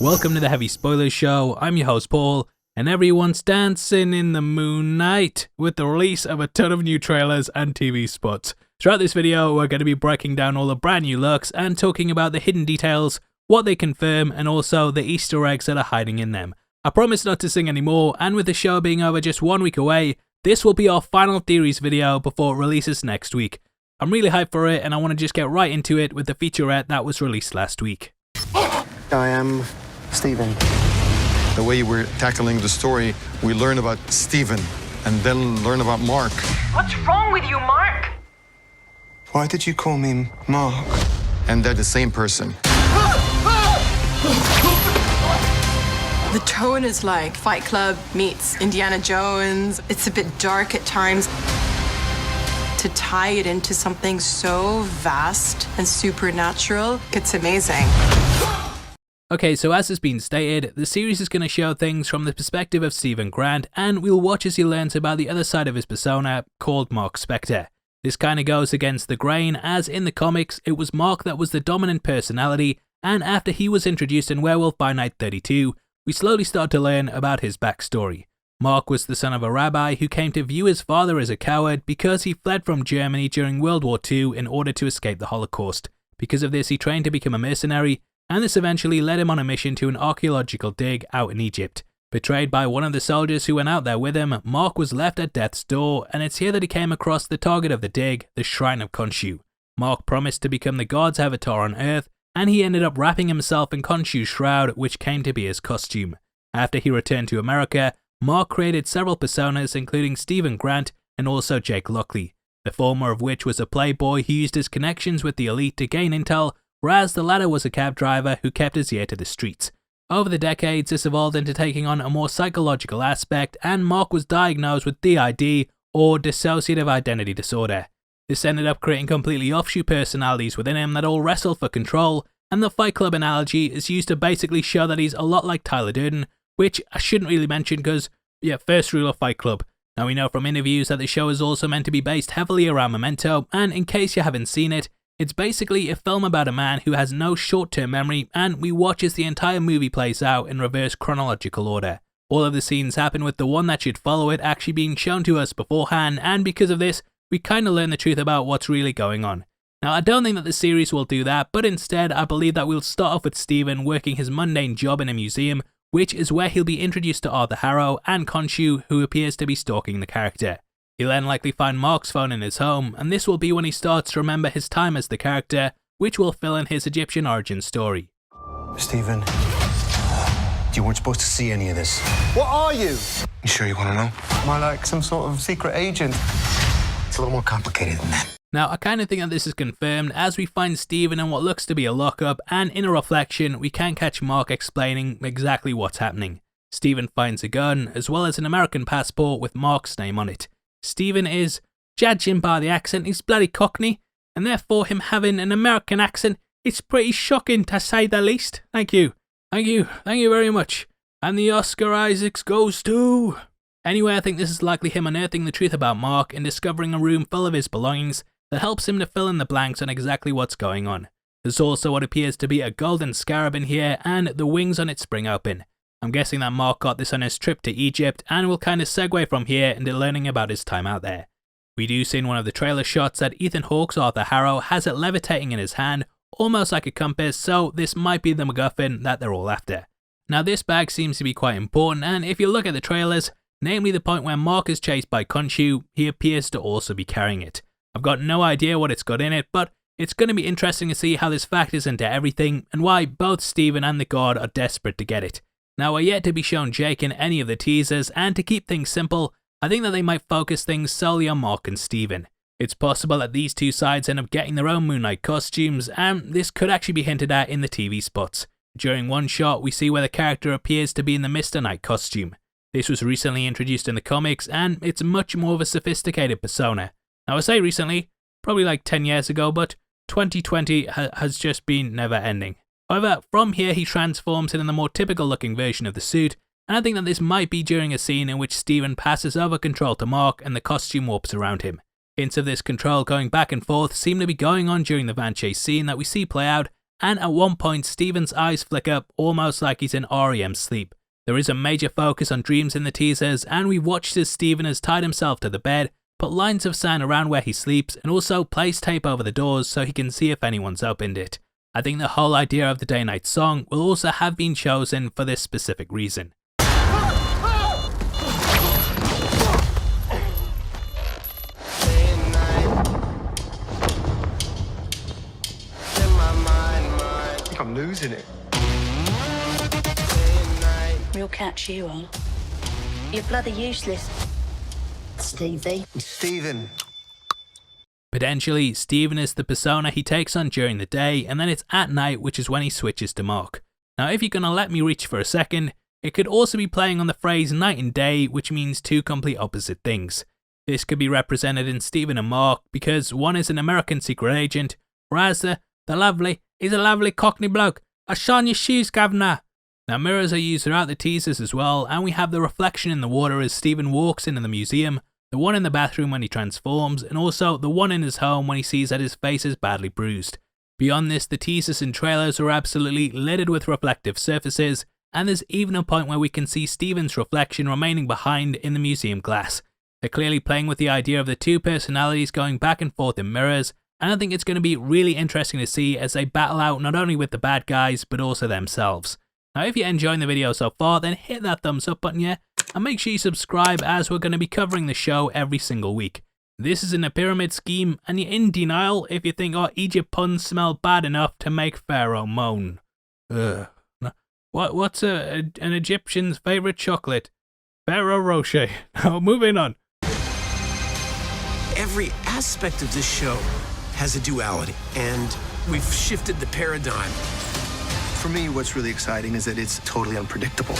Welcome to the Heavy Spoilers Show. I'm your host Paul, and everyone's dancing in the moonlight with the release of a ton of new trailers and TV spots. Throughout this video, we're going to be breaking down all the brand new looks and talking about the hidden details, what they confirm, and also the Easter eggs that are hiding in them. I promise not to sing anymore, and with the show being over just 1 week away, this will be our final theories video before it releases next week. I'm really hyped for it, and I want to just get right into it with the featurette that was released last week. I am Stephen. The way we're tackling the story, we learn about Stephen and then learn about Marc. What's wrong with you, Marc? Why did you call me Marc? And they're the same person. The tone is like Fight Club meets Indiana Jones. It's a bit dark at times. To tie it into something so vast and supernatural, it's amazing. Okay, so as has been stated, the series is going to show things from the perspective of Stephen Grant, and we'll watch as he learns about the other side of his persona, called Marc Spector. This kind of goes against the grain, as in the comics, it was Marc that was the dominant personality, and after he was introduced in Werewolf by Night 32, we slowly start to learn about his backstory. Marc was the son of a rabbi who came to view his father as a coward because he fled from Germany during World War II in order to escape the Holocaust. Because of this, he trained to become a mercenary, and this eventually led him on a mission to an archaeological dig out in Egypt. Betrayed by one of the soldiers who went out there with him, Marc was left at death's door, and it's here that he came across the target of the dig, the Shrine of Khonshu. Marc promised to become the god's avatar on Earth, and he ended up wrapping himself in Khonshu's shroud, which came to be his costume. After he returned to America, Marc created several personas including Stephen Grant and also Jake Lockley, the former of which was a playboy who used his connections with the elite to gain intel, whereas the latter was a cab driver who kept his ear to the streets. Over the decades, this evolved into taking on a more psychological aspect, and Marc was diagnosed with DID, or dissociative identity disorder. This ended up creating completely offshoot personalities within him that all wrestle for control, and the Fight Club analogy is used to basically show that he's a lot like Tyler Durden, which I shouldn't really mention because, yeah, first rule of Fight Club. Now we know from interviews that the show is also meant to be based heavily around Memento, and in case you haven't seen it, it's basically a film about a man who has no short-term memory, and we watch as the entire movie plays out in reverse chronological order. All of the scenes happen with the one that should follow it actually being shown to us beforehand, and because of this, we kinda learn the truth about what's really going on. Now I don't think that the series will do that, but instead I believe that we'll start off with Stephen working his mundane job in a museum, which is where he'll be introduced to Arthur Harrow and Khonshu, who appears to be stalking the character. He'll then likely find Marc's phone in his home, and this will be when he starts to remember his time as the character, which will fill in his Egyptian origin story. Stephen, you weren't supposed to see any of this. What are you? You sure you want to know? Am I like some sort of secret agent? It's a little more complicated than that. Now, I kind of think that this is confirmed as we find Stephen in what looks to be a lockup, and in a reflection, we can catch Marc explaining exactly what's happening. Stephen finds a gun, as well as an American passport with Marc's name on it. Stephen is, judging by the accent, he's bloody Cockney, and therefore him having an American accent, it's pretty shocking to say the least. Thank you very much. And the Oscar Isaacs goes to... Anyway, I think this is likely him unearthing the truth about Marc and discovering a room full of his belongings that helps him to fill in the blanks on exactly what's going on. There's also what appears to be a golden scarab in here, and the wings on it spring open. I'm guessing that Marc got this on his trip to Egypt, and will kind of segue from here into learning about his time out there. We do see in one of the trailer shots that Ethan Hawke's Arthur Harrow has it levitating in his hand, almost like a compass, so this might be the MacGuffin that they're all after. Now this bag seems to be quite important, and if you look at the trailers, namely the point where Marc is chased by Khonshu, he appears to also be carrying it. I've got no idea what it's got in it, but it's going to be interesting to see how this factors into everything, and why both Stephen and the god are desperate to get it. Now we're yet to be shown Jake in any of the teasers, and to keep things simple, I think that they might focus things solely on Marc and Stephen. It's possible that these two sides end up getting their own Moon Knight costumes, and this could actually be hinted at in the TV spots. During one shot, we see where the character appears to be in the Mr. Knight costume. This was recently introduced in the comics, and it's much more of a sophisticated persona. Now I say recently, probably like 10 years ago, but 2020 has just been never ending. However, from here he transforms into the more typical looking version of the suit, and I think that this might be during a scene in which Stephen passes over control to Marc and the costume warps around him. Hints of this control going back and forth seem to be going on during the van chase scene that we see play out, and at one point Steven's eyes flick up almost like he's in REM sleep. There is a major focus on dreams in the teasers, and we've watched as Steven has tied himself to the bed, put lines of sand around where he sleeps, and also placed tape over the doors so he can see if anyone's opened it. I think the whole idea of the day-night song will also have been chosen for this specific reason. I'm losing it. Real catch you on. You're bloody useless, Stevie. Steven. Potentially, Steven is the persona he takes on during the day, and then it's at night, which is when he switches to Marc. Now, if you're gonna let me reach for a second, it could also be playing on the phrase night and day, which means two complete opposite things. This could be represented in Steven and Marc, because one is an American secret agent, whereas he's a lovely cockney bloke. I shine your shoes, governor. Now, mirrors are used throughout the teasers as well, and we have the reflection in the water as Steven walks into the museum, the one in the bathroom when he transforms, and also the one in his home when he sees that his face is badly bruised. Beyond this, the teasers and trailers are absolutely littered with reflective surfaces, and there's even a point where we can see Steven's reflection remaining behind in the museum glass. They're clearly playing with the idea of the two personalities going back and forth in mirrors, and I think it's going to be really interesting to see as they battle out not only with the bad guys, but also themselves. Now, if you're enjoying the video so far, then hit that thumbs up button, yeah? And make sure you subscribe, as we're going to be covering the show every single week. This isn't a pyramid scheme, and you're in denial if you think, oh, Egypt puns smell bad enough to make Pharaoh moan. Ugh. What's an Egyptian's favourite chocolate? Ferrero Rocher. Now, moving on. Every aspect of this show has a duality, and we've shifted the paradigm. For me, what's really exciting is that it's totally unpredictable.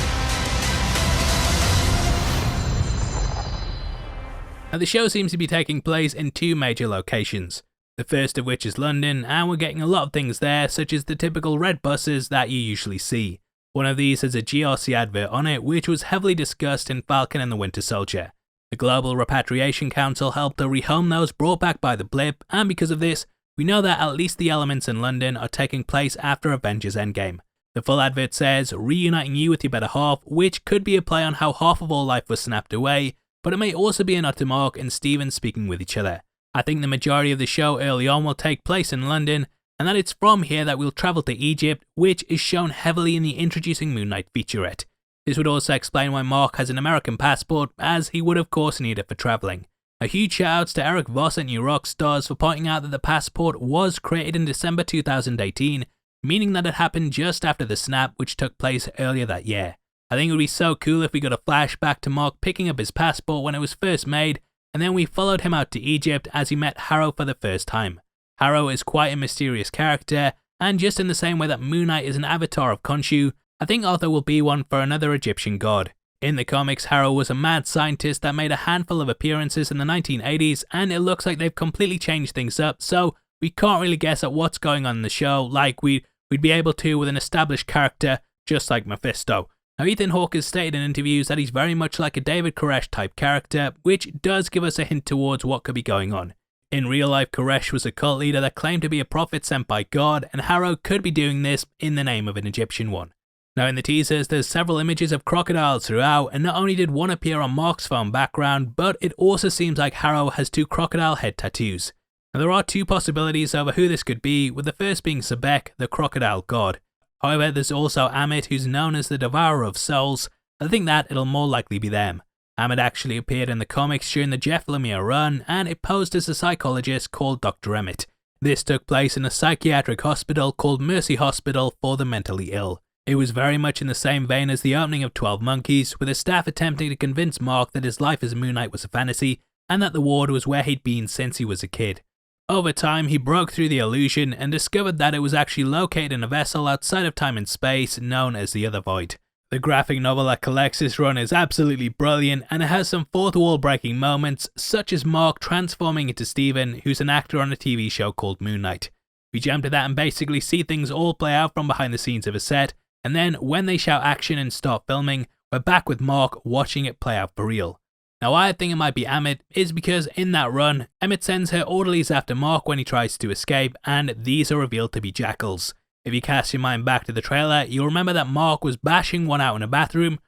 Now, the show seems to be taking place in two major locations. The first of which is London, and we're getting a lot of things there, such as the typical red buses that you usually see. One of these has a GRC advert on it, which was heavily discussed in Falcon and the Winter Soldier. The Global Repatriation Council helped to rehome those brought back by the blip, and because of this, we know that at least the elements in London are taking place after Avengers Endgame. The full advert says, reuniting you with your better half, which could be a play on how half of all life was snapped away, but it may also be a nod to Marc and Steven speaking with each other. I think the majority of the show early on will take place in London, and that it's from here that we'll travel to Egypt, which is shown heavily in the Introducing Moon Knight featurette. This would also explain why Marc has an American passport, as he would of course need it for travelling. A huge shout outs to Eric Voss at New Rockstars for pointing out that the passport was created in December 2018, meaning that it happened just after the snap, which took place earlier that year. I think it would be so cool if we got a flashback to Marc picking up his passport when it was first made, and then we followed him out to Egypt as he met Harrow for the first time. Harrow is quite a mysterious character, and just in the same way that Moon Knight is an avatar of Khonshu, I think Arthur will be one for another Egyptian god. In the comics, Harrow was a mad scientist that made a handful of appearances in the 1980s, and it looks like they've completely changed things up, so we can't really guess at what's going on in the show like we'd be able to with an established character just like Mephisto. Now, Ethan Hawke has stated in interviews that he's very much like a David Koresh type character, which does give us a hint towards what could be going on. In real life, Koresh was a cult leader that claimed to be a prophet sent by God, and Harrow could be doing this in the name of an Egyptian one. Now, in the teasers, there's several images of crocodiles throughout, and not only did one appear on Marc's phone background, but it also seems like Harrow has two crocodile head tattoos. Now, there are two possibilities over who this could be, with the first being Sebek, the crocodile god. However, there's also Amit, who's known as the Devourer of Souls. I think that it'll more likely be them. Amit actually appeared in the comics during the Jeff Lemire run, and it posed as a psychologist called Dr. Emmett. This took place in a psychiatric hospital called Mercy Hospital for the mentally ill. It was very much in the same vein as the opening of 12 Monkeys, with the staff attempting to convince Marc that his life as Moon Knight was a fantasy, and that the ward was where he'd been since he was a kid. Over time, he broke through the illusion and discovered that it was actually located in a vessel outside of time and space known as the Other Void. The graphic novel that collects this run is absolutely brilliant, and it has some fourth wall breaking moments, such as Marc transforming into Steven, who's an actor on a TV show called Moon Knight. We jump to that and basically see things all play out from behind the scenes of a set, and then when they shout action and start filming, we're back with Marc watching it play out for real. Now, why I think it might be Amit is because in that run, Emmett sends her orderlies after Marc when he tries to escape, and these are revealed to be Jackals. If you cast your mind back to the trailer, you'll remember that Marc was bashing one out in a bathroom.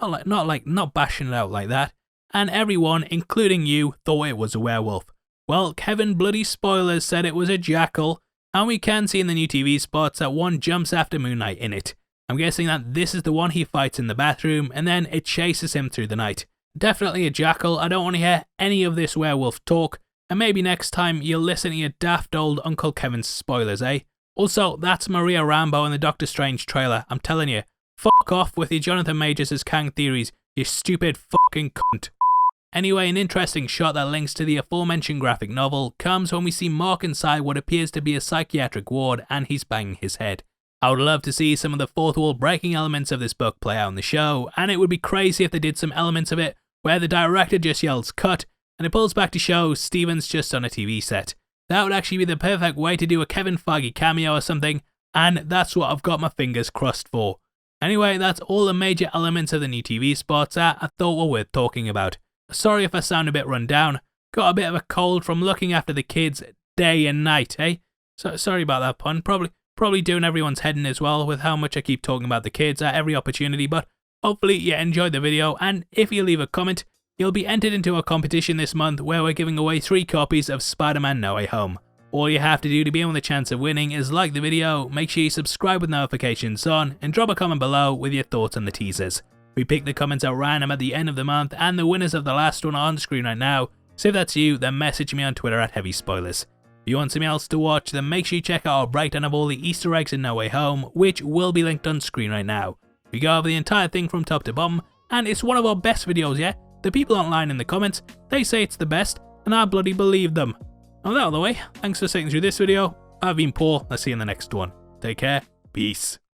Not bashing it out like that. And everyone, including you, thought it was a werewolf. Well, Kevin Bloody Spoilers said it was a Jackal, and we can see in the new TV spots that one jumps after Moon Knight in it. I'm guessing that this is the one he fights in the bathroom, and then it chases him through the night. Definitely a Jackal. I don't want to hear any of this werewolf talk, and maybe next time you'll listen to your daft old Uncle Kevin's spoilers, eh? Also, that's Maria Rambeau in the Doctor Strange trailer. I'm telling you, fuck off with your Jonathan Majors as Kang theories, you stupid fucking cunt. Anyway, an interesting shot that links to the aforementioned graphic novel comes when we see Marc inside what appears to be a psychiatric ward and he's banging his head. I would love to see some of the fourth wall breaking elements of this book play out in the show, and it would be crazy if they did some elements of it where the director just yells cut and it pulls back to show Steven's just on a TV set. That would actually be the perfect way to do a Kevin Feige cameo or something, and that's what I've got my fingers crossed for. Anyway, that's all the major elements of the new TV spots that I thought were worth talking about. Sorry if I sound a bit run down, got a bit of a cold from looking after the kids day and night, eh? So sorry about that pun, probably doing everyone's head in as well with how much I keep talking about the kids at every opportunity, but hopefully you enjoyed the video, and if you leave a comment, you'll be entered into a competition this month where we're giving away 3 copies of Spider-Man No Way Home. All you have to do to be in with a chance of winning is like the video, make sure you subscribe with notifications on, and drop a comment below with your thoughts on the teasers. We pick the comments at random at the end of the month, and the winners of the last one are on screen right now, so if that's you, then message me on Twitter at HeavySpoilers. If you want something else to watch, then make sure you check out our breakdown of all the Easter eggs in No Way Home, which will be linked on screen right now. We go over the entire thing from top to bottom, and it's one of our best videos, yeah? The people online in the comments, they say it's the best, and I bloody believe them. Now that out of the way, thanks for sitting through this video. I've been Paul, I'll see you in the next one. Take care, peace.